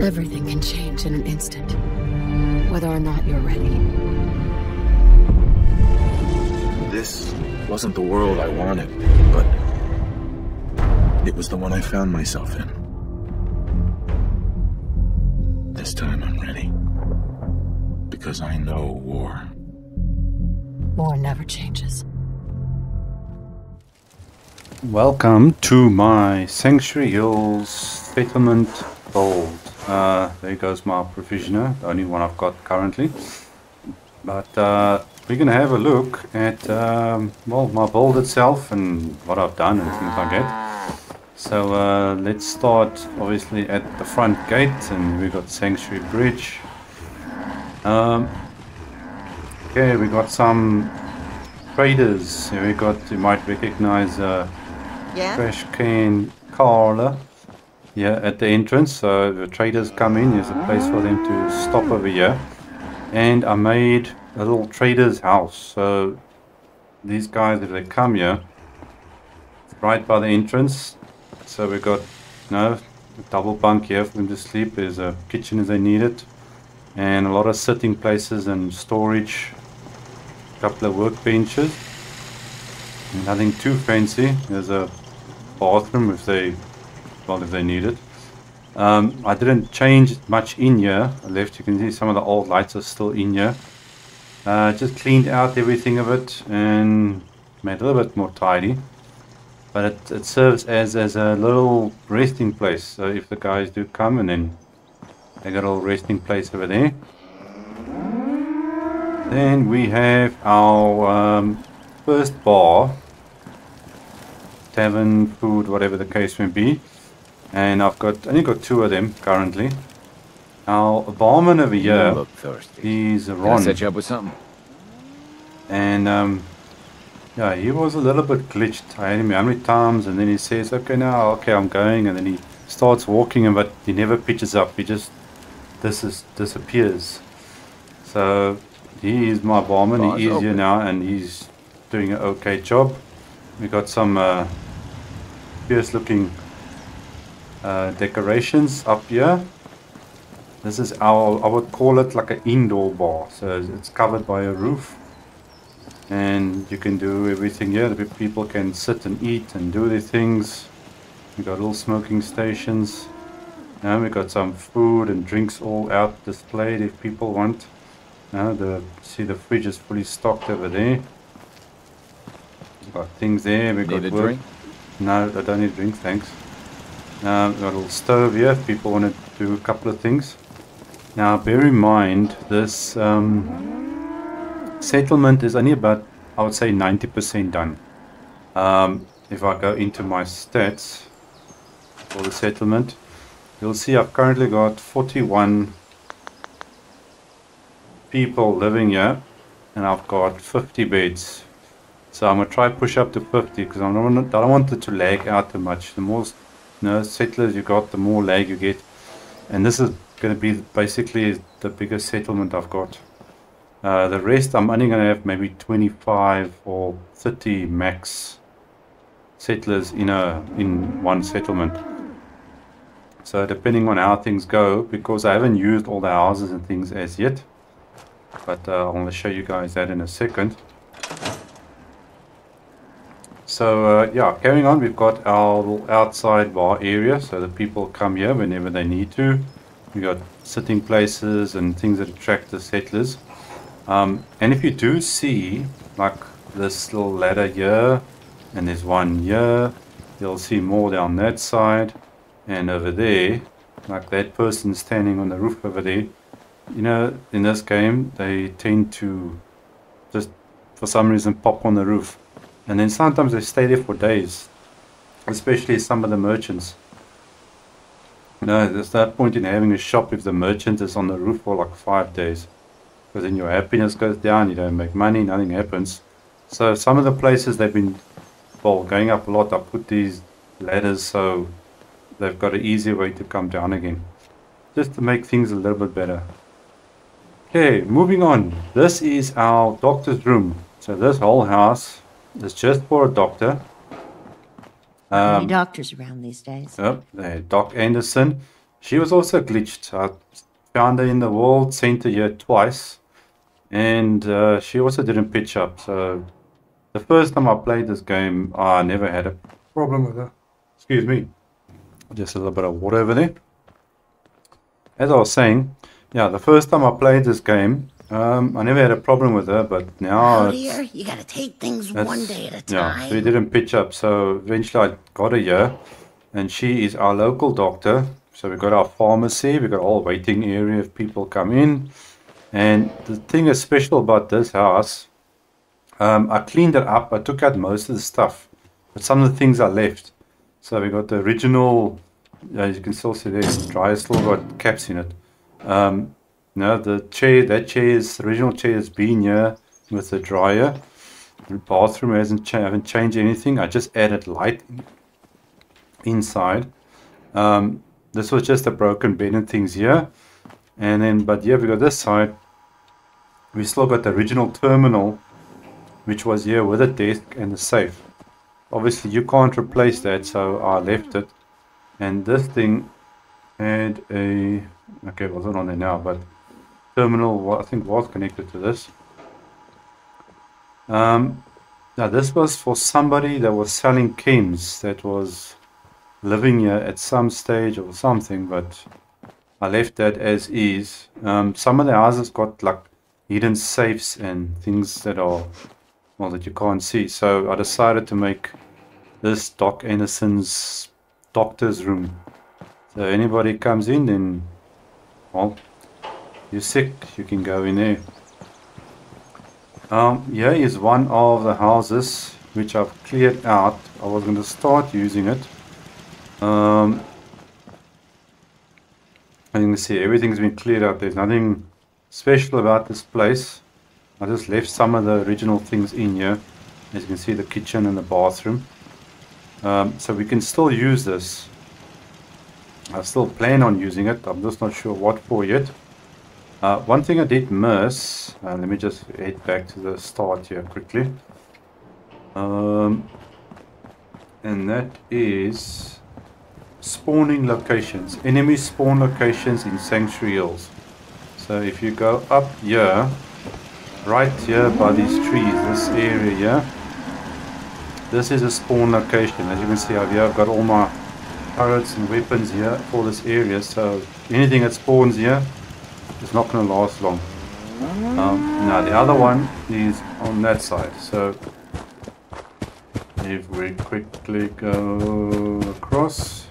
Everything can change in an instant, whether or not you're ready. This wasn't the world I wanted, but it was the one I found myself in. This time I'm ready. Because I know war. War never changes. Welcome to my Sanctuary Hills settlement build. There goes my provisioner, the only one I've got currently. But we're going to have a look at well, my build itself and what I've done and things like that. So let's start obviously at the front gate, and we've got Sanctuary Bridge. Okay, we got some traders. Here we got, you might recognize trash can Carla here at the entrance. So the traders come in, there's a place for them to stop over here. And I made a little trader's house. So these guys, if they come here, right by the entrance. So we got, you know, a double bunk here for them to sleep. There's a kitchen if they need it, and a lot of sitting places and storage. A couple of workbenches. Nothing too fancy. There's a bathroom if they need it. I didn't change much in here. I left, you can see some of the old lights are still in here. Just cleaned out everything of it and made it a little bit more tidy. But it serves as a little resting place. So if the guys do come, and then they got a little resting place over there. Then we have our first bar, tavern, food, whatever the case may be. And I've only got two of them currently. Our barman over here, look thirsty. He's Can I Ron. set you up with something? And yeah, he was a little bit glitched. I had him how many times, and then he says, okay, now, okay, I'm going. And then he starts walking, but he never pitches up. He just disappears. So he is my barman. He is here now, and he's doing an okay job. We got some fierce looking decorations up here. This is I would call it like an indoor bar. So it's covered by a roof, and you can do everything here. The people can sit and eat and do their things. We got little smoking stations, and we got some food and drinks all out displayed if people want. See the fridge is fully stocked over there. Got things there. We got Need a work. drink? No, I don't need a drink, thanks. We've got a little stove here if people want to do a couple of things. Now bear in mind, this settlement is only about, I would say, 90% done. If I go into my stats for the settlement, you'll see I've currently got 41 people living here, and I've got 50 beds. So I'm going to try push up to 50 because I don't want it to lag out too much. The more settlers you got, the more lag you get. And this is going to be basically the biggest settlement I've got. The rest I'm only going to have maybe 25 or 30 max settlers in one settlement. So depending on how things go, because I haven't used all the houses and things as yet. But I want to show you guys that in a second. So yeah, carrying on, we've got our little outside bar area, so the people come here whenever they need to. We got sitting places and things that attract the settlers. And if you do see like this little ladder here, and there's one here, you'll see more down that side and over there, like that person standing on the roof over there. You know, in this game they tend to just for some reason pop on the roof. And then sometimes they stay there for days, especially some of the merchants. No, there's no point in having a shop if the merchant is on the roof for like 5 days. Because then your happiness goes down, you don't make money, nothing happens. So some of the places they've been, well, going up a lot. I put these ladders so they've got an easier way to come down again. Just to make things a little bit better. Okay, moving on. This is our doctor's room. So this whole house is just for a doctor. Many doctors around these days. Yep, Doc Anderson. She was also glitched. I found her in the world center here twice, and she also didn't pitch up. So the first time I played this game, I never had a problem with her. Excuse me. Just a little bit of water over there. As I was saying, yeah, the first time I played this game, I never had a problem with her, but now Oh dear, you gotta take things one day at a time. yeah, so we didn't pitch up. So eventually I got her here, and she is our local doctor. So we got our pharmacy, we got a whole waiting area if people come in. And the thing is special about this house, I cleaned it up. I took out most of the stuff, but some of the things are left. So we got the original, as you can still see there, the dryer still got caps in it. No, the chair, that chair is, the original chair has been here with the dryer. The bathroom haven't changed anything. I just added light inside. This was just a broken bed and things here. And then, but yeah, we got this side. We still got the original terminal, which was here with a desk and a safe. Obviously, you can't replace that, so I left it. And this thing had a, okay, it wasn't on there now, but terminal, I think, was connected to this. Now, this was for somebody that was selling chems, that was living here at some stage or something, but I left that as is. Some of the houses got like hidden safes and things that are, well, that you can't see. So I decided to make this Doc Anderson's doctor's room. So anybody comes in, then, well, you're sick, you can go in there. Here is one of the houses which I've cleared out. I was going to start using it. As you can see, everything's been cleared out. There's nothing special about this place. I just left some of the original things in here. As you can see, the kitchen and the bathroom. So we can still use this. I still plan on using it. I'm just not sure what for yet. One thing I did miss, let me just head back to the start here quickly. And that is spawning locations, enemy spawn locations in Sanctuary Hills. So if you go up here, right here by these trees, this area here, this is a spawn location. As you can see over here, I've got all my turrets and weapons here for this area, so anything that spawns here is not going to last long. Now the other one is on that side, so if we quickly go across,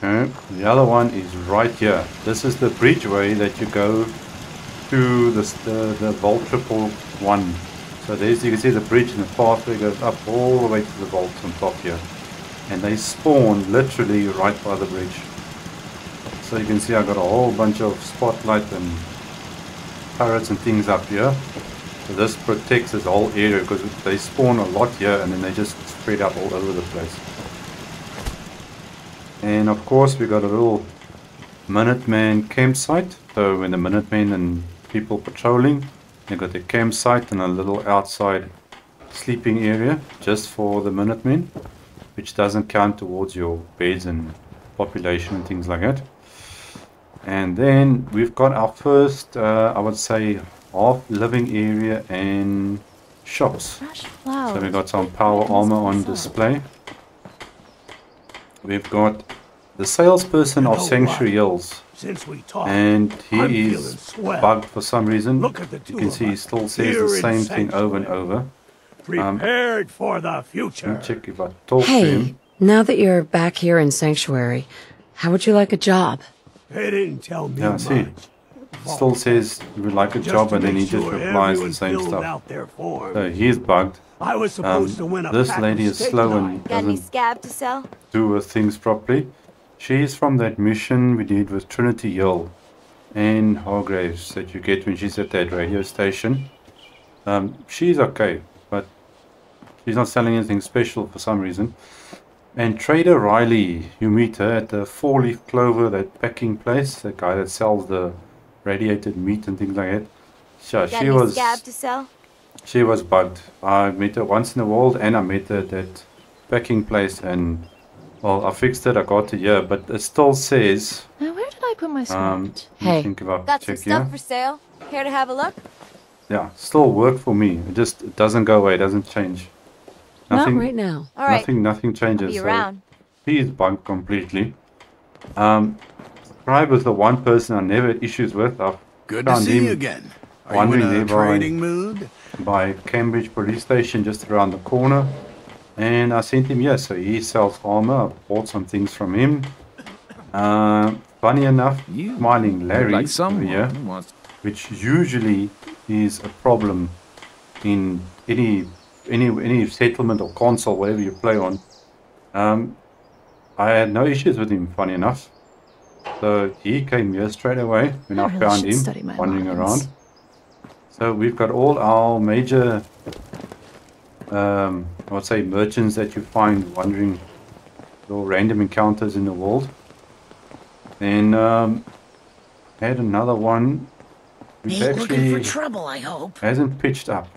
okay, the other one is right here. This is the bridgeway that you go to the Vault 111. So there's, you can see the bridge and the pathway goes up all the way to the vault on top here. And they spawn literally right by the bridge. So you can see I got a whole bunch of spotlight and turrets and things up here. So this protects this whole area because they spawn a lot here and then they just spread out all over the place. And of course we got a little Minuteman campsite. So when the Minutemen and people patrolling, they got their campsite and a little outside sleeping area just for the Minutemen, which doesn't count towards your beds and population and things like that. And then we've got our first, I would say, half living area and shops. So we've got some power armor on display. We've got the salesperson of Sanctuary Hills, and he is bugged for some reason. You can see he still says the same thing over and over. Prepared for the future. Let me check if I talk to him. Now that you're back here in Sanctuary, how would you like a job? They didn't tell me Yeah, see, still says he would like a job, and then he just replies the same stuff. So he's bugged. I was supposed to win a This lady is slow and Got any doesn't scab to sell? do her things properly. She's from that mission we did with Trinity Hill and Hargraves that you get when she's at that radio station. She's okay, but she's not selling anything special for some reason. And Trader Riley, you meet her at the 4-leaf clover, that packing place, the guy that sells the radiated meat and things like that. So Got any scab to sell? she was bugged. I met her once in the world, and I met her at that packing place, and well, I fixed it. I got to here, but it still says. Now, where did I put my script? I think if I got some check stuff here. for sale. Care to have a look? Yeah, still work for me. It doesn't go away. It doesn't change. Nothing, Not right now. All right. Nothing changes. I'll be so around. he is bugged completely. Scribe was the one person I never had issues with. I've Good to found see him you again. Are you wandering in a there trading mood? by Cambridge police station just around the corner. And I sent him here, so he sells armor. I bought some things from him. Funny enough, Smiling Larry like over someone here, who wants- which usually is a problem in any settlement or console, whatever you play on. I had no issues with him, funny enough. So he came here straight away when I really found should study him my wandering lines. around. So we've got all our major, I would say, merchants that you find wandering, little random encounters in the world. Then had another one which Ain't looking for actually trouble, I hope. hasn't pitched up.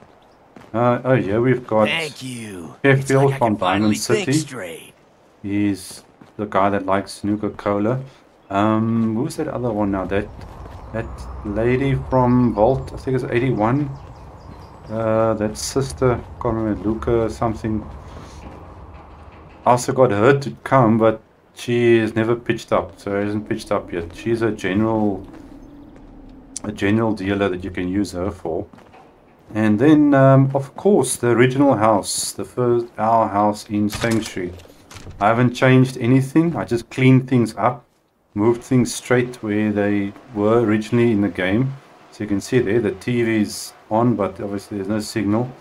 Oh yeah, we've got Thank you. Sheffield It's like I from can finally Diamond City. think straight. He's the guy that likes Nuka-Cola. Who's that other one now? That lady from Vault, I think it's 81. That sister, can't remember, Luca something. I also got her to come, but she has never pitched up, so it hasn't pitched up yet. She's a general dealer that you can use her for. And then, of course, the original house, our house in Sanctuary. I haven't changed anything. I just cleaned things up, moved things straight where they were originally in the game. So you can see there, the TV is on, but obviously there's no signal.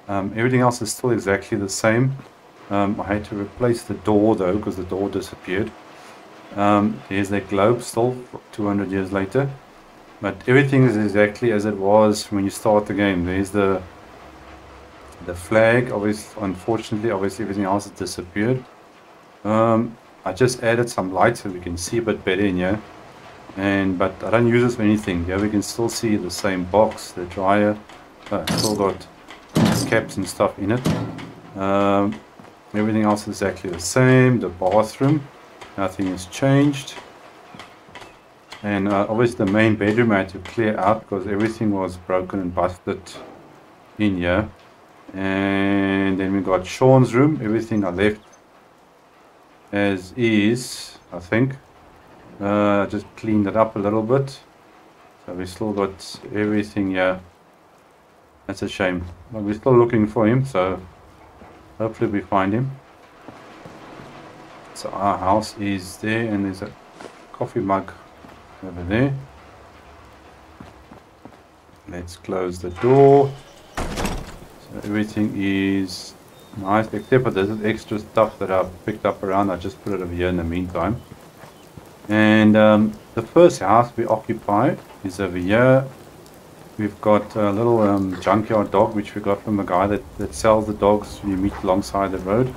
Everything else is still exactly the same. I had to replace the door though, because the door disappeared. There's that globe still, 200 years later. But everything is exactly as it was when you start the game. There's the flag, obviously, unfortunately, everything else has disappeared. I just added some light so we can see a bit better in here. But I don't use this for anything. Here we can still see the same box, the dryer. Still got caps and stuff in it. Everything else is exactly the same. The bathroom, nothing has changed. And obviously the main bedroom I had to clear out because everything was broken and busted in here. And then we got Sean's room. Everything I left as is, I think. Just cleaned it up a little bit. So we still got everything here. That's a shame. But we're still looking for him, so hopefully we find him. So our house is there, and there's a coffee mug over there. Let's close the door. So everything is nice, except for this extra stuff that I've picked up around. I just put it over here in the meantime. And the first house we occupy is over here. We've got a little junkyard dog, which we got from the guy that sells the dogs you meet alongside the road.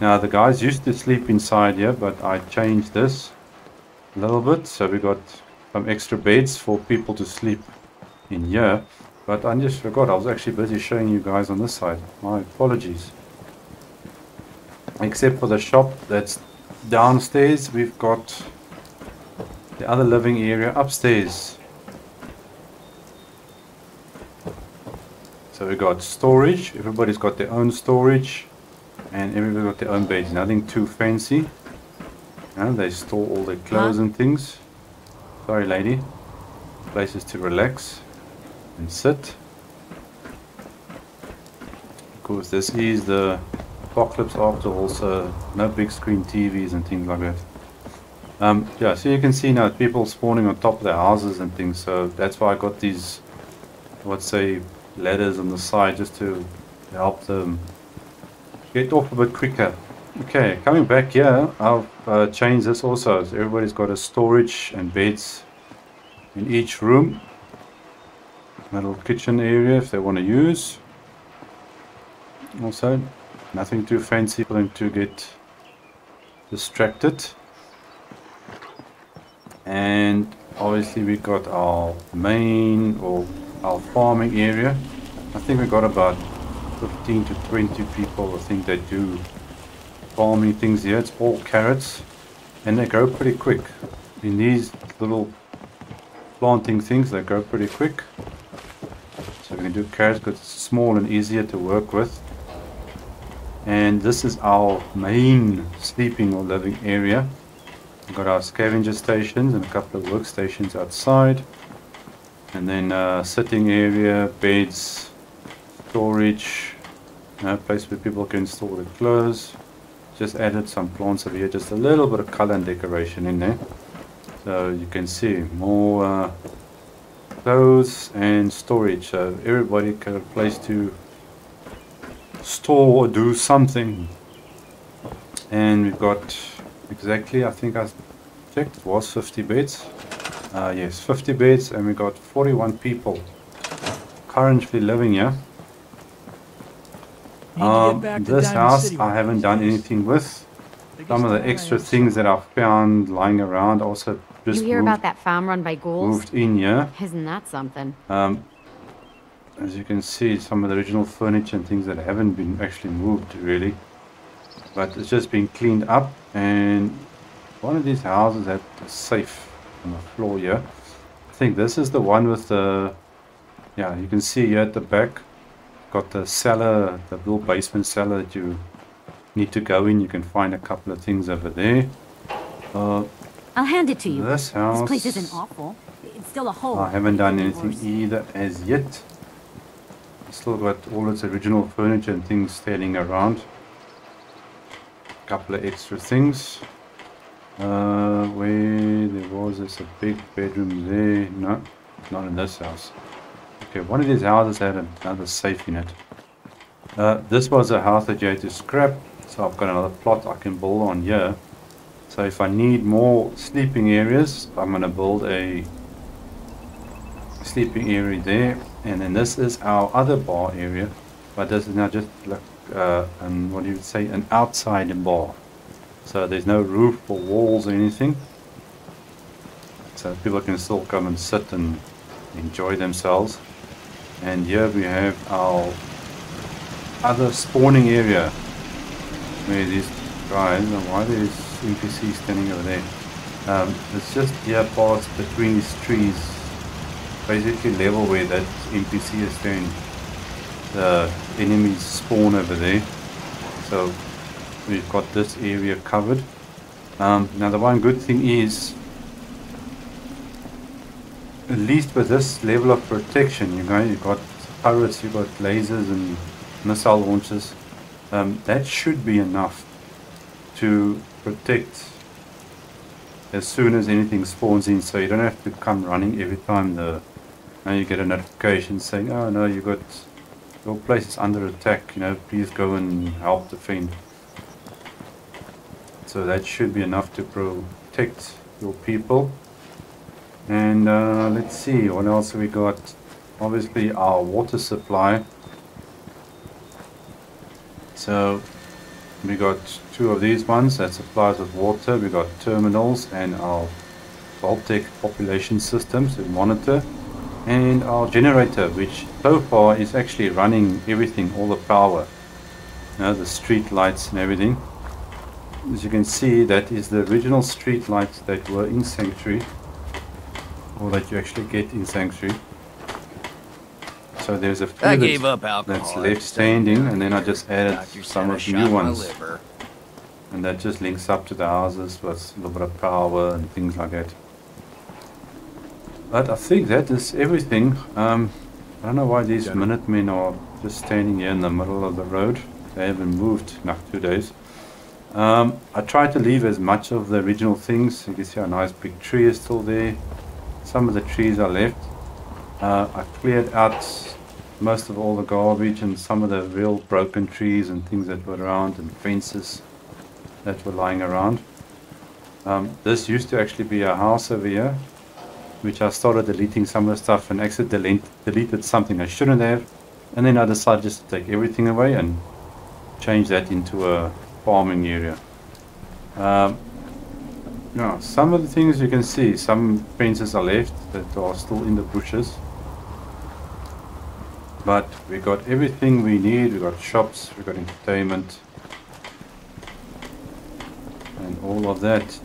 Now the guys used to sleep inside here, but I changed this a little bit. So we got some extra beds for people to sleep in here. But I just forgot, I was actually busy showing you guys on this side. My apologies. Except for the shop that's downstairs, we've got the other living area upstairs. So we got storage, everybody's got their own storage, and everybody's got their own beds, nothing too fancy. And they store all their clothes and things. Sorry lady. Places to relax and sit. Of course this is the apocalypse after all, so no big screen TVs and things like that. Yeah, so you can see now people spawning on top of their houses and things, so that's why I got these, let's say, ladders on the side just to help them get off a bit quicker. Okay, coming back here, I've changed this also. So everybody's got a storage and beds in each room. A little kitchen area if they want to use. Also, nothing too fancy for them to get distracted. And obviously we got our main or our farming area. I think we got about 15 to 20 people, I think, that do farming things here. It's all carrots, and they grow pretty quick. In these little planting things, they grow pretty quick. So we can do carrots because it's small and easier to work with. And this is our main sleeping or living area. We've got our scavenger stations and a couple of workstations outside. And then sitting area, beds, storage, a place where people can store their clothes. Just added some plants over here, just a little bit of color and decoration in there. So you can see more clothes and storage. So everybody got a place to store or do something. And we've got exactly, I think I checked, it was 50 beds. Yes, 50 beds, and we got 41 people currently living here. This house I haven't done anything with. Some of the extra things that I've found lying around also just you hear about that farm run by ghouls? Moved in here. Isn't that something? As you can see, some of the original furniture and things that haven't been actually moved really, but it's just been cleaned up. And one of these houses had a safe on the floor here. I think this is the one with the, yeah, you can see here at the back, got the cellar, the little basement cellar that you need to go in. You can find a couple of things over there. I'll hand it to you. This house, this place isn't awful. It's still a hole. I haven't done anything either as yet. Still got all its original furniture and things standing around. A couple of extra things. Where there was this a big bedroom there. No, not in this house. Okay, one of these houses had another safe in it. This was a house that you had to scrap, so I've got another plot I can build on here. So if I need more sleeping areas, I'm going to build a sleeping area there. And then this is our other bar area, but this is now just like what do you say, an outside bar. So there's no roof or walls or anything, so people can still come and sit and enjoy themselves. And here we have our other spawning area where these guys, why there's NPCs standing over there. It's just here past between these trees, basically level where that NPC is standing. The enemies spawn over there, so we've got this area covered. Now the one good thing is, at least with this level of protection, you've got turrets, you've got lasers and missile launchers. That should be enough to protect as soon as anything spawns in, so you don't have to come running every time you get a notification saying, oh no, your place is under attack, please go and help defend. So that should be enough to protect your people. And let's see what else we got. Obviously our water supply. So we got two of these ones that supplies with water. We got terminals and our Baltic population systems to monitor, and our generator, which so far is actually running everything, all the power, the street lights and everything. As you can see, that is the original street lights that were in Sanctuary, or that you actually get in Sanctuary. So there's a few that's left standing, and then I just added some of the new ones. And that just links up to the houses with a little bit of power and things like that. But I think that is everything. I don't know why these Minutemen are just standing here in the middle of the road. They haven't moved in 2 days. I tried to leave as much of the original things. You can see a nice big tree is still there. Some of the trees are left. I cleared out most of all the garbage and some of the real broken trees and things that were around, and fences that were lying around. This used to actually be a house over here, which I started deleting some of the stuff and accidentally deleted something I shouldn't have, and then I decided just to take everything away and change that into a farming area. Some of the things you can see, some fences are left that are still in the bushes, but we got everything we need. We got shops, we got entertainment, and all of that.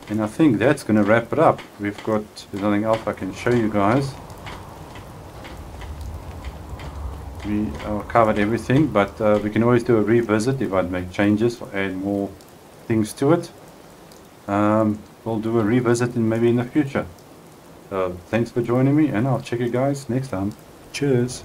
And I think that's going to wrap it up. We've got, there's nothing else I can show you guys. We covered everything, but we can always do a revisit if I'd make changes or add more things to it. We'll do a revisit maybe in the future. Thanks for joining me, and I'll check you guys next time. Cheers.